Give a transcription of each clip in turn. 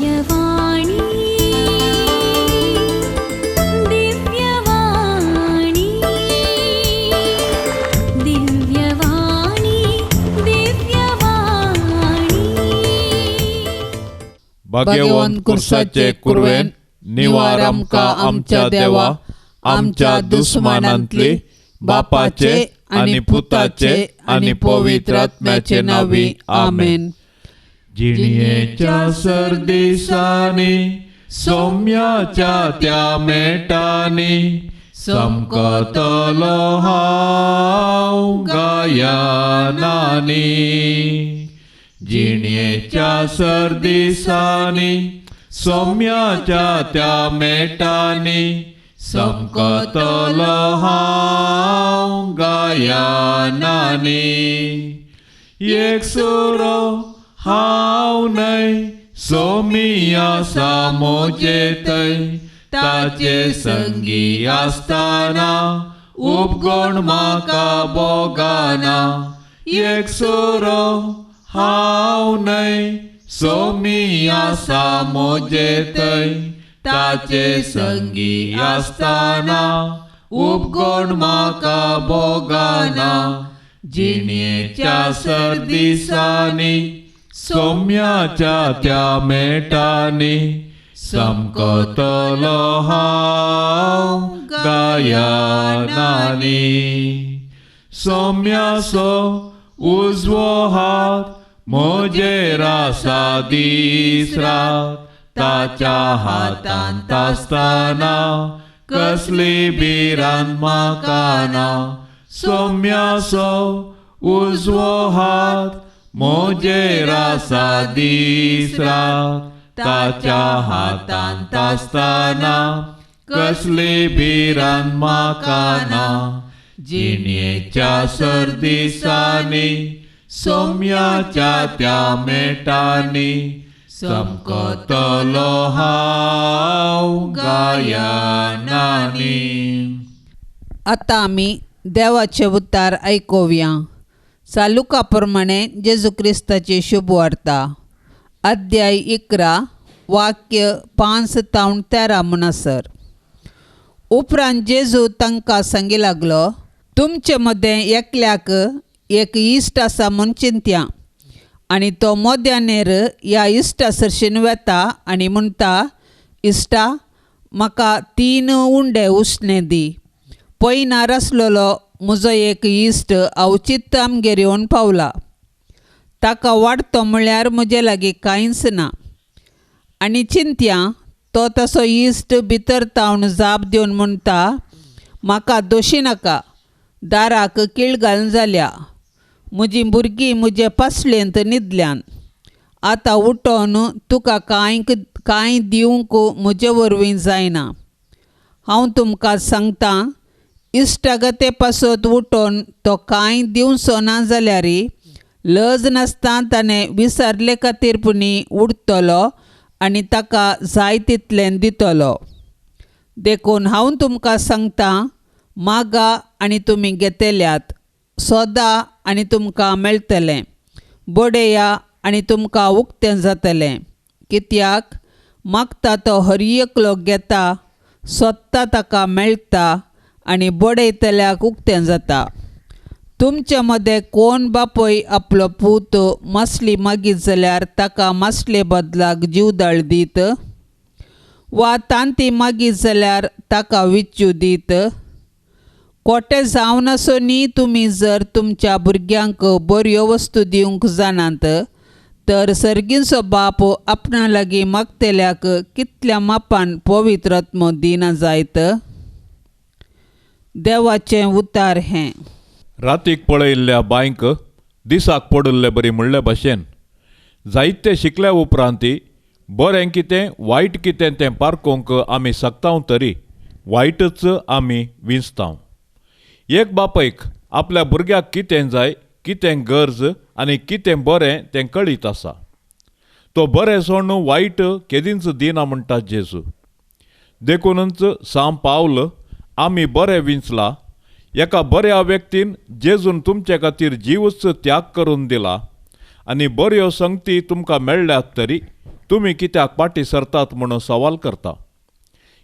दिव्यवाणी दिव्यवाणी दिव्यवाणी दिव्यवाणी भाग्यवान कुर्साचे कुरवेन निवार आमकां आमच्या देवा आमच्या दुस्मानांतली बापाचे आणि पुताचे आणि पवित्र आत्म्याचे नावी आमेन. जिणयेच्या सर्दिसांनी सौम्याच्या त्या मेटांनी समकतलो हांव गायनांनी. जिणयेच्या सर्दिसांनी सौम्याच्या त्या मेटांनी समकतलो हांव गायनांनी. एक सुरो हांव न्हय सोमिया सामोचे थंय ताचे संगी आसतना उपगण म्हाका बोगाना. एक सुरो हांव न्हय सोमिया सामोचे थंय ताचे संगी आसतना उपगण म्हाका बोगाना. जिणयेच्या सर्दिसांनी सौम्याच्या त्या मेटांनी समकतलो हांव गायनांनी. सौम्याचो उजवो हात म्हजेर आसा दीस रात ताच्या हातांत आसतना कसली भिरांत म्हाका ना. सौम्याचो उजवो हात म्हजेर आसा दीस रात ताच्या हातांत आसतना कसली भिरांत म्हाका ना. जिणयेच्या सर्दिसांनी सौम्याच्या त्या मेटांनी समकतलो हांव गायनांनी. आतां आमी देवाचे उतार आयकुया. सालुका प्रमाणे जेजू क्रिस्ताची शुभ वार्ता अध्याय 11 वाक्य 5 ते 13 म्हणसर. उपरांत जेजू तांकां सांगी लागलो, तुमचे मदें एकल्याक एक इश्ट आसा म्हूण चिंत्या. आनी तो मोद्यानेर ह्या इश्टा सरशीन वेता आनी म्हणटा, इश्टा म्हाका 3 उंडे उसणे दी. पयनार आसलेलो म्हजो एक इश्ट अवचित्त आमगेर येवन पावला. ताका वाडतो म्हळ्यार म्हजे लागीं कांयच ना. आनी चिंत्या तो तसो इश्ट भितर तावन जाप दिवन म्हणटा, म्हाका दोशी नाका, दाराक कीळ घालून जाल्या. म्हजीं भुरगीं म्हजे पासळेंत न्हिदल्यान. आतां उठोन तुका कांय दिवंक म्हजे वरवीं जायना. हांव तुमकां सांगतां, इश्टागते पासत उठोन तो कांय दिवचो ना जाल्यार लज नासता ताणें विसरले खातीर पुणी उठतलो आनी ताका जाय तितलें दितलो. देखून हांव तुमकां सांगतां, मागा आनी तुमी घेतल्यात, सोदा आनी तुमकां मेळटलें, बडया आनी तुमकां उक्तें जातलें. कित्याक मागता तो हर एकलो घेता, सोदता ताका मेळटा आनी बडयतल्याक उक्तें जाता. तुमचे मदें कोण बापूय आपलो पूत मासली मागीत जाल्यार ताका मासले बदलाक जीवदाळ दीत, वा तांती मागीत जाल्यार ताका विच्चू दीत. कोटे जावन आसुनी तुमी जर तुमच्या भुरग्यांक बऱ्यो वस्तू दिवंक जाणात, तर सर्गीचो बाप आपणा लागीं मागतल्याक कितल्या मापान पवित्र आत्मो दिना जायत. देवाचें उतार हें. रातीक पळयल्ल्या बांयक दिसाक पडले बरी म्हणले भाशेन जायते शिकल्या उपरांत बरें कितें वायट कितें तें पारखूंक आमी शकताव तरी वायटच आमी विंचताव. एक बापायक आपल्या भुरग्याक कितें जाय, कितें गरज आनी कितें बरें तें कळीत आसा. तो बरें सोडून वायट केदींच दिना म्हणटा जेजू. देखूनच सांग पावल आमी बरें विंचला. एका बऱ्या व्यक्तीन जेजून तुमचे खातीर जीवच त्याग करून दिला आनी बऱ्यो संगती तुमकां मेळ्ळ्यात तरी तुमी कित्याक पाटी सरतात म्हणून सवाल करता.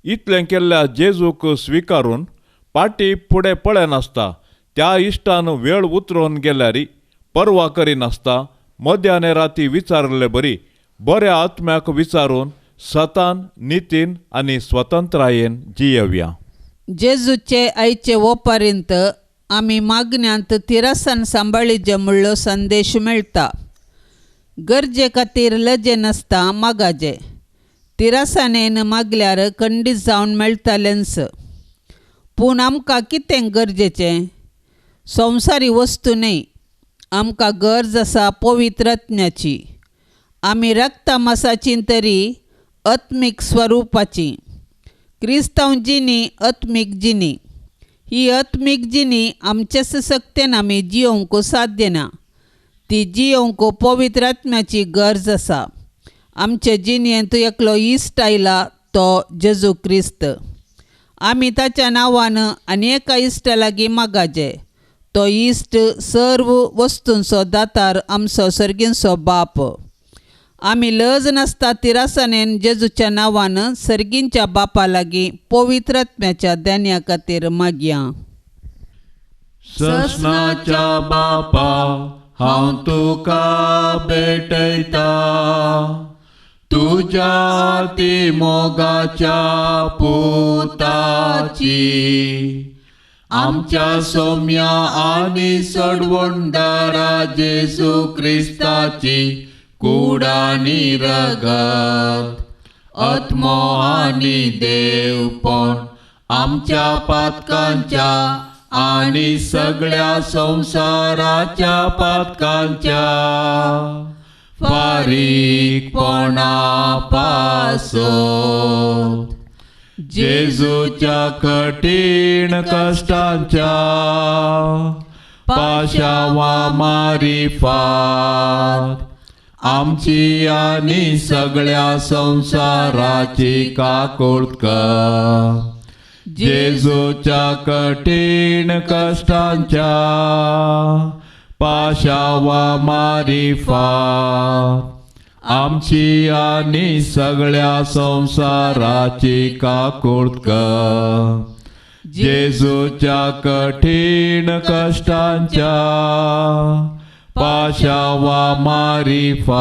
इतलें केल्ल्या जेजूक स्विकारून पाटी फुडें पळयनासता त्या इश्टान वेळ उतरोवन गेल्यार परवा करिनासता मध्याने राती विचारले बरी बऱ्या आत्म्याक विचारून सतान नितीन आनी स्वतंत्रायेन जियेवया. जेजूचे आयचे ओपारींत आमी मागण्यांत तिरासन सांबाळीचे म्हणलो संदेश मेळटा. गरजे खातीर लजे नासता मागाजे. तिरासानेन मागल्यार खंडीत जावन मेळटलेंच. पूण आमकां कितें गरजेचें? संवसारी वस्तू न्हय. आमकां गरज आसा पवित्र आत्म्याची. आमी रक्तमासाची तरी आत्मीक स्वरुपाची. क्रिस्तांव जिणी आत्मीक जिणी. ही आत्मीक जिणी आमचेच सक्तेन आमी जियोंक साध्य ना. ती जियोंक पवित्र आत्म्याची गरज आसा. आमचे जिणयेंत एकलो इश्ट आयला तो जेजू क्रिस्त. आमी ताच्या नांवान आनी एका इश्टा लागीं मागाजे. तो इश्ट सर्व वस्तूंचो दातार आमचो सर्गींचो बाप. आमी लज नासता तिरासानेन जेजूच्या नांवान सर्गींच्या बापा लागीं पवित्र आत्म्याच्या ध्यान्या खातीर मागया. ससनाच्या बापा हांव तुका भेटयता. तुज्या ती मोगाच्या पुताची. आमच्या सौम्या आनी सडवंडारा जेजू क्रिस्ताची कुडानी रगत. आत्मो आनी देवपण आमच्या पातकांच्या आनी सगळ्या संवसाराच्या पातकांच्या फारीकपणा पासोन जेजूच्या कठीण कश्टांच्या पाशावा मारिफात आमची आनी सगळ्या संवसाराची काकूळट कर. जेजूच्या कठीण कश्टांच्या पाशावा मारिफात आमची आनी सगळ्या संवसाराची काकूळट कर. जेजूच्या कठीण कश्टांच्या पाशावा मारिफात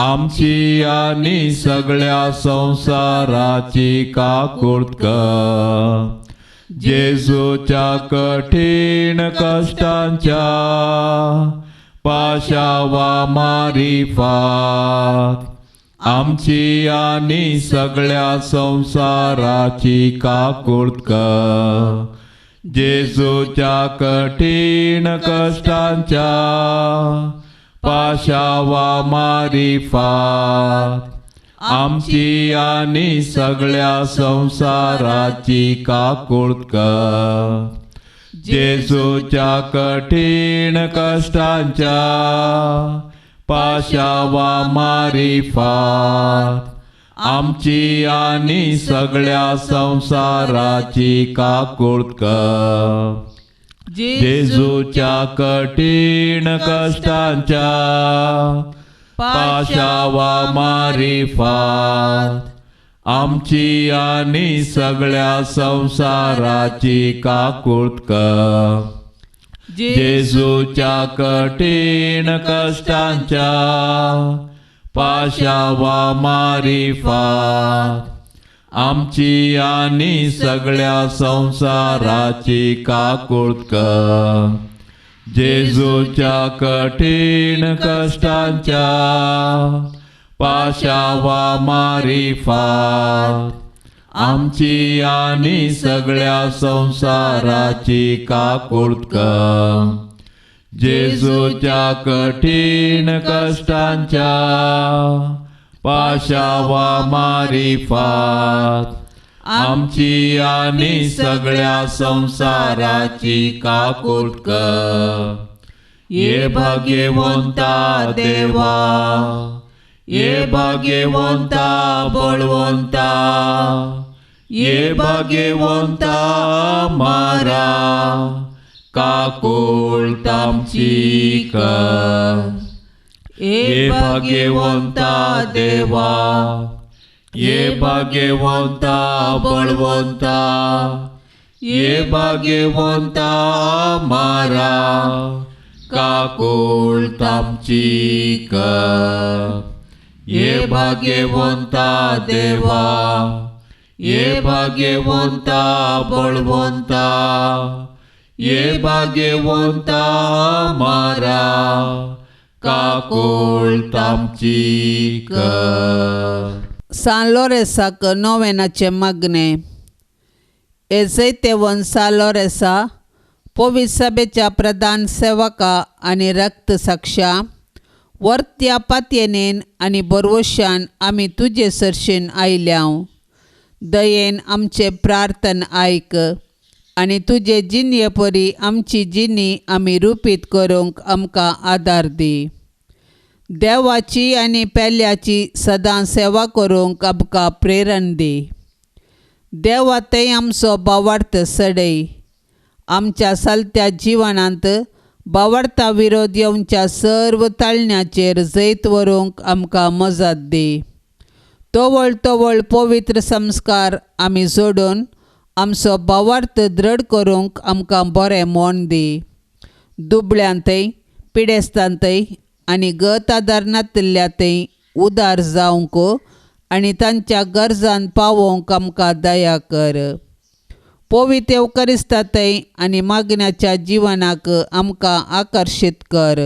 आमची आनी सगळ्या संवसाराची काकूळट कर. जेजूच्या कठीण कश्टांच्या पाशावा मारिफात आमची आनी सगळ्या संवसाराची काकूळट कर. जेजूच्या कठीण कश्टांच्या पाशावा मारिफात आमची आनी सगळ्या संवसाराची काकूळट कर. जेजूच्या कठीण कश्टांच्या पाशावा मारिफात आमची आनी सगळ्या संवसाराची काकूळट कर. जेजूच्या कठीण कश्टांच्या पाशावा मारिफात आमची आनी सगळ्या संवसाराची काकूळट कर. जेजूच्या कठीण कश्टांच्या पाशावा मारिफात आमची आनी सगळ्या संवसाराची काकूळट कर. जेजूच्या कठीण कश्टांच्या पाशावा मारिफात आमची आनी सगळ्या संवसाराची काकूळट कर. जेजूच्या कठीण कश्टांच्या पाशावा मारिफात आमची आनी सगळ्या संवसाराची काकूळट कर. ये भाग्यवंता देवा, ये भाग्यवंता बळवंता, ये भाग्यवंता मारा काकूळट आमची कर. हे भाग्यवंता देवा, हे भाग्यवंता बळवंता, हे भाग्यवंता मारा काकूळ तामची कर. हे भाग्यवंता देवा, हे भाग्यवंता बळवंता, हे भाग्यवंता मारा काकूळ तामची कर. सान लोरेसाक नोवेनाचे मागणे. एजैतेवन सान लोरेसा पवित्र सभेच्या प्रधान सेवका आनी रक्त साक्षा वर्त्या पातयेनेन आनी बरवशान आमी तुजे सरशेन आयल्याव. दयेन आमचे प्रार्थन आयक आनी तुजे जिनये परी आमची जिनी आमी रुपीत करूंक आमकां आदार दी. देवाची आनी पेल्याची सदां सेवा करूंक आमकां प्रेरण दी. देवा तें आमचो भावार्थ सडय. आमच्या चलत्या जिवनांत भावार्था विरोध येवच्या सर्व ताळण्याचेर जैत व्हरूंक आमकां मजत दी. तोवळ तोवळ पवित्र संस्कार आमी जोडून आमचो भावार्थ दृढ करूंक आमकां बरें मोन दी. दुबळ्यांतय पिडेस्तांतय आनी गत आदारनातल्यांतय उदार जावंक आनी तांच्या गरजान पावोवंक आमकां दया कर. पवित्र एवकरिस्तांतय आनी मागण्याच्या जिवनाक आमकां आकर्शीत कर.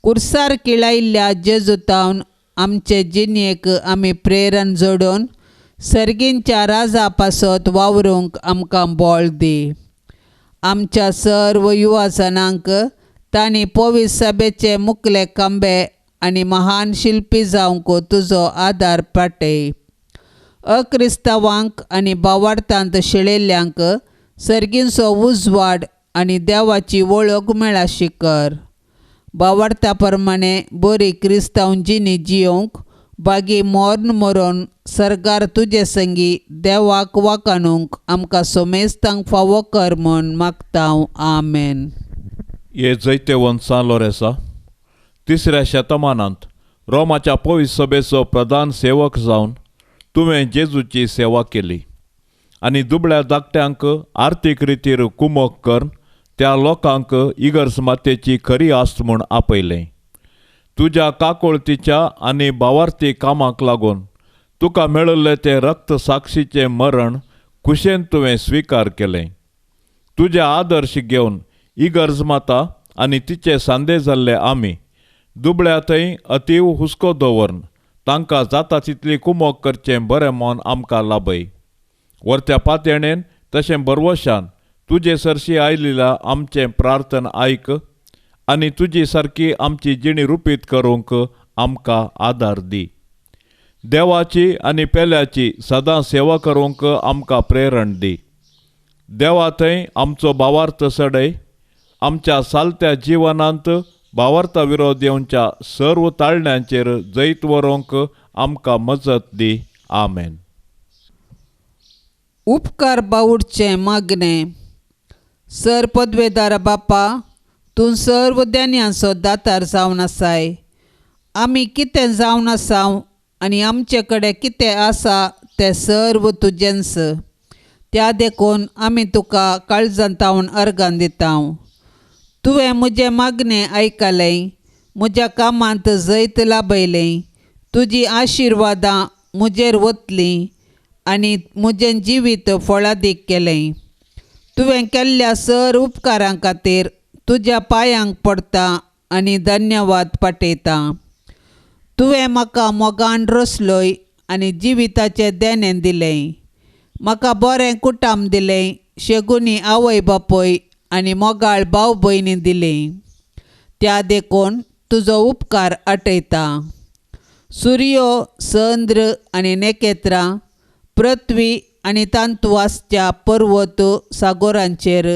कुर्सार किळायिल्ल्या जेजूतावन आमचे जिणयेक आमी प्रेरण जोडून सर्गींच्या राजा पासत वावरूंक आमकां बळ दी. आमच्या सर्व युवा जनांक तांणी पवित्र सभेचे मुखले खांबे आनी महान शिल्पी जावंक तुजो आदार पाटय. अक्रिस्तावांक आनी भावार्थांत शिळेल्ल्यांक सर्गींचो उजवाड आनी देवाची वळख मेळाशी कर. भावार्था प्रमाणे बरी क्रिस्तांव जिणी जियोंक बागी मोर्न मरून सरकार तुजे संगी देवाक वाकाणूंक आमकां सोमेस्तांक फावो कर म्हूण मागतांव. आमेन. हे जैतेवन सान लोरेसा तिसऱ्या शेतमानांत रोमाच्या पवित्र सभेचो प्रधान सेवक जावन तुवें जेजूची सेवा केली आनी दुबळ्या धाकट्यांक आर्थीक रितीर कुमोक करून त्या लोकांक इगर्ज मातेची खरी आस्त म्हूण आपयलें. तुज्या काकोळतीच्या आनी भावार्थी कामाक लागून तुका मेळिल्लें तें रक्त साक्षीचें मरण खुशेन तुवें स्विकार केलें. तुजे आदर्श घेवन इगर्ज माता आनी तिचे सांदे जाल्ले आमी दुबळ्यातय अतीव हुस्को दवरून तांकां जाता तितली कुमोक करचें बरें मोन आमकां लाभय. वर्त्या पातयणेन तशें बरवशान तुजे सरशी आयिल्ल्या आमचें प्रार्थन आयक आनी तुजी सारकी आमची जिणी रुपीत करूंक आमकां आदार दी. देवाची आनी पेल्याची सदां सेवा करूंक आमकां प्रेरण दी. देवा थंय आमचो भावार्थ सडय. आमच्या सालत्या जिवनांत भावार्था विरोध येवच्या सर्व ताळण्यांचेर जैत व्हरूंक आमकां मजत दी. आमेन. उपकार बावडचें मागणें. सर पदवेदार बापा, तूं सर्व देन्यांचो दातार जावन आसाय. आमी कितें जावन आसाव आनी आमचे कडेन कितें आसा तें सर्व तुजेंच. त्या देखून आमी तुका काळजांतावन अर्गां दितांव. तुवें म्हजें मागणें आयकलें, म्हज्या कामांत जैत लाभयलें. तुजी आशिर्वादां म्हजेर वतलीं आनी म्हजें जिवीत फळादीक केलें. तुवें केल्ल्या सर उपकारां खातीर तुज्या पांयांक पडटा आनी धन्यवाद पाटयतां. तुवें म्हाका मोगान रचलोय आनी जिविताचें देणें दिलें. म्हाका बरें कुटाम दिलें, शेगुनी आवय बापूय आनी मोगाळ भाव भयणी दिलीं. त्या देखून तुजो उपकार आटयता. सूर्यो, चंद्र आनी नखेत्रां, पृथ्वी आनी तांतवासच्या पर्वत सागोरांचेर,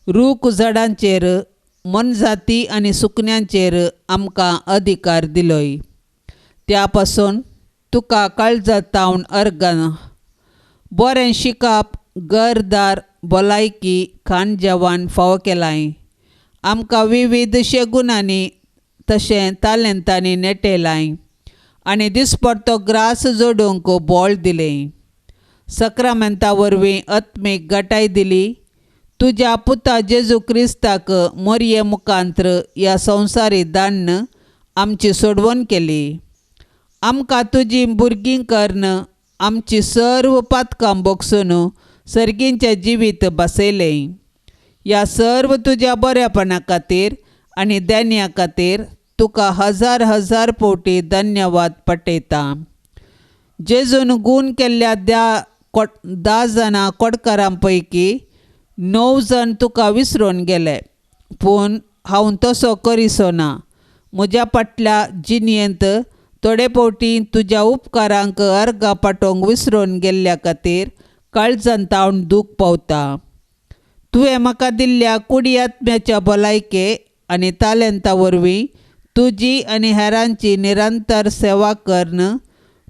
रूख झाडांचेर, मनजाती आनी सुकण्यांचेर आमकां अधिकार दिलोय. त्या पासून तुका काळजांतावन अर्गां. बरें शिकप, घरदार, भलायकी, खाण जेवण फावो केलाय. आमकां विविध शेगुणांनी तशें तालेंतांनी नेटयलां आनी दिसपडतो ग्रास जोडूंक बोळ दिलें. सक्रामेंता वरवीं आत्मीक घटाय दिली. तुज्या पुता जेजू क्रिस्ताक मोरये मुखांत्र ह्या संवसारी धाडन आमची सोडवण केली. आमकां तुजी भुरगीं करन आमची सर्व पातकां बोगसून सर्गींचें जिवीत बसयलें. ह्या सर्व तुज्या बऱ्यापणा खातीर आनी देन्या खातीर तुका हजार हजार फावटी धन्यवाद पटयता. जेजून गूण केल्ल्या 10 जाणां कोडकारां पैकी 9 जण तुका विसरून गेले, पूण हांव तसो करिसो ना. म्हज्या फाटल्या जिणेंत थोडे फावटी तुज्या उपकारांक अर्गां पाठोवंक विसरून गेल्ल्या खातीर काळजांत हांव दूख पावता. तुवें म्हाका दिल्ल्या कुडी आत्म्याच्या भलायके आनी तालेंता वरवीं तुजी आनी हेरांची निरंतर सेवा करन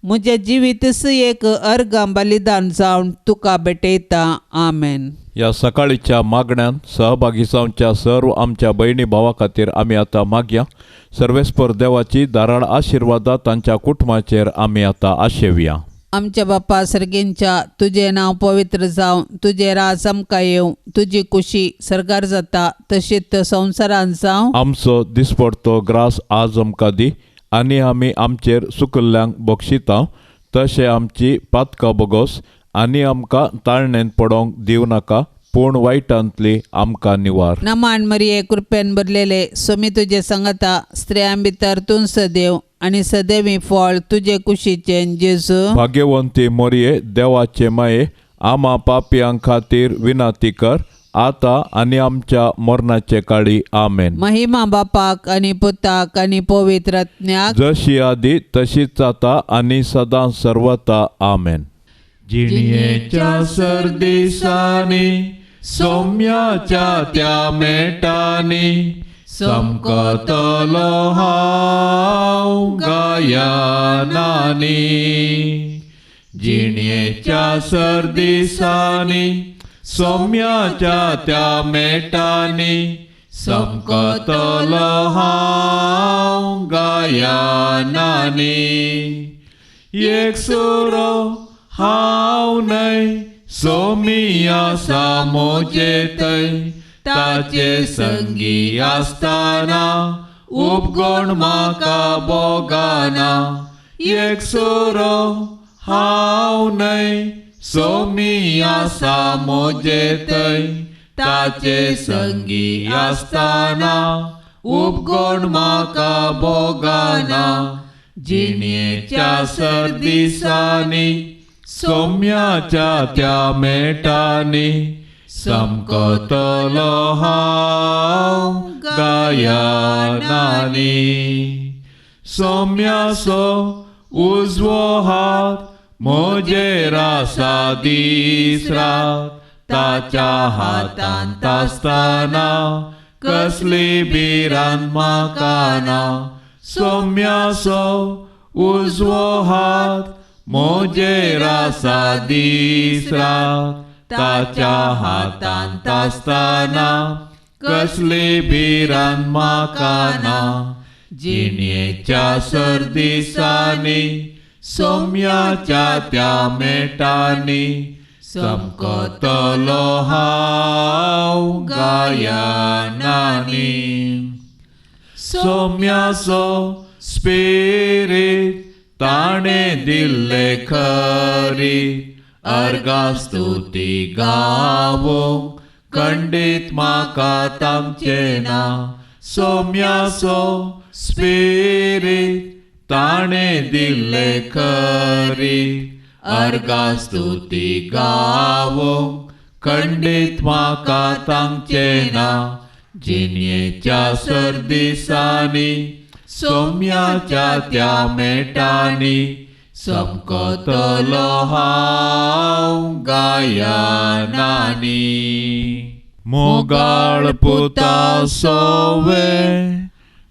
म्हजें जिवीत एक अर्गां बलिदान जावन तुका भेटयता. आमेन. ह्या सकाळीच्या मागण्यांत सहभागी जावच्या सर्व आमच्या भयणी भावा खातीर आमी आतां मागया. सर्वेस्पर देवाची दाराळ आशिर्वादा तांच्या कुटुंबाचेर आमी आतां आशेवया. आमच्या बापा सर्गेंच्या तुजें नांव पवित्र जावं, तुजें राज आमकां येवं, तुजी खुशी सरकार जाता तशीच संवसारांत जावं. आमचो दिसपडतो ग्रास आज आमकां दी आनी आमी आमचेर चुकल्ल्यांक बक्षिता तशें आमची पातकां बोगोस आनी आमकां ताळणेंत पडोवंक दिवं नाका, पूण वायटांतली आमकां निवार. नमान मरिये कृपेन भरलेले सोमी तुजे सांगता स्त्रियां भितर तूं सदैव आनी सदैवी फळ तुजे कुशीचें जेजू. भाग्यवंती मोरये देवाचे माये आमा पापयां खातीर विनाती कर आता आनी आमच्या मरणाचे काळी. आमेन. महिमा बापाक आनी पुताक आनी पवित्र आत्म्याक जशी आदी तशीच आता आनी सदां सर्वता. आमेन. जिणयेच्या सर्दिसांनी सौम्याच्या त्या मेटांनी समकतलो हांव गायनांनी. जिणयेच्या सर्दिसांनी सौम्याच्या त्या मेटांनी समकतलो हांव गायनांनी. एक सुरो हांव न्हय सोमी आसा मोजे थंय, ताचे संगी आसतना उपगण म्हाका बोगाना. एक सुरो हांव न्हय सोमी आसा मोजे थंय, ताचे संगी आसतना उपगण म्हाका बोगाना. जिणयेच्या सर्दिसांनी सौम्याच्या त्या मेटांनी समकतलो हांव गायनांनी. सौम्याचो उजवो हात म्हजेर आसा दीस रात, ताच्या हातांत आसतना कसली भिरांत म्हाका ना. सौम्याचो उजवो हात म्हजेर आसा दीस रात, ताच्या हातांत आसतना कसली भिरांत म्हाका ना. जिणयेच्या सर्दिसांनी सौम्याच्या त्या मेटांनी समकतलो हांव गायनांनी. सौम्याचो स्पिरीट ताणें दिल्ले खरी, अर्गां स्तुती गावोंक खंडीत म्हाका तांचे ना. सौम्याचो स्पिरीट ताणें दिल्ले खरी, अर्गां स्तुती गावोंक खंडीत म्हाका तांचे ना. जिणयेच्या सर्दिसांनी सौम्याच्या त्या मेटांनी समकतलो हांव गायनांनी. मोगाळ पुता सोवे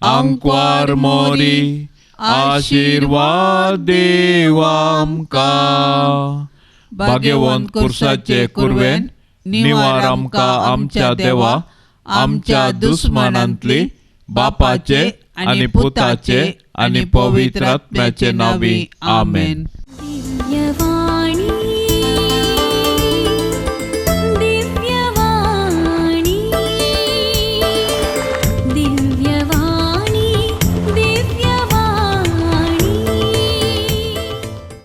आंकवार मोरी आशीर्वाद देव आमकां. भाग्यवंत कुर्साचे कुरवेन निवार आमकां आमच्या देवा, आमच्या दुस्मनांतली बापाचे आणि पुताचे आणि पवित्र आत्म्याचे नावी आमेन. दिव्यवाणी